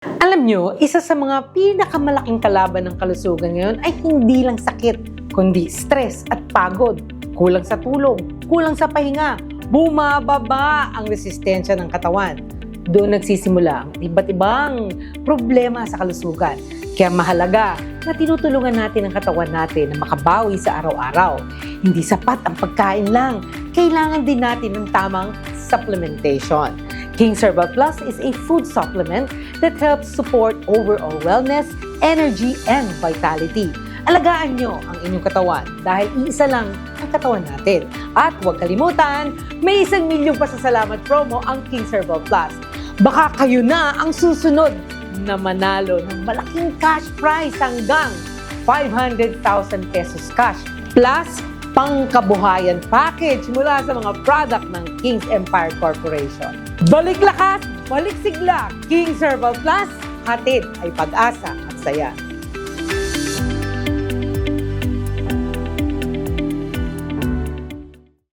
Alam nyo, isa sa mga pinakamalaking kalaban ng kalusugan ngayon ay hindi lang sakit, kundi stress at pagod, kulang sa tulog, kulang sa pahinga, bumababa ang resistensya ng katawan. Doon nagsisimula ang iba't ibang problema sa kalusugan. Kaya mahalaga na tinutulungan natin ang katawan natin na makabawi sa araw-araw. Hindi sapat ang pagkain lang, kailangan din natin ng tamang supplementation. King's Herbal Plus is a food supplement that helps support overall wellness, energy, and vitality. Alagaan nyo ang inyong katawan dahil iisa lang ang katawan natin. At huwag kalimutan, may 1 milyong pasasalamat promo ang King's Herbal Plus. Baka kayo na ang susunod na manalo ng malaking cash prize hanggang 500,000 pesos cash plus pangkabuhayan package mula sa mga product ng King's Empire Corporation. Balik lakas, balik sigla, King's Herbal Plus, hatid ay pag-asa at saya.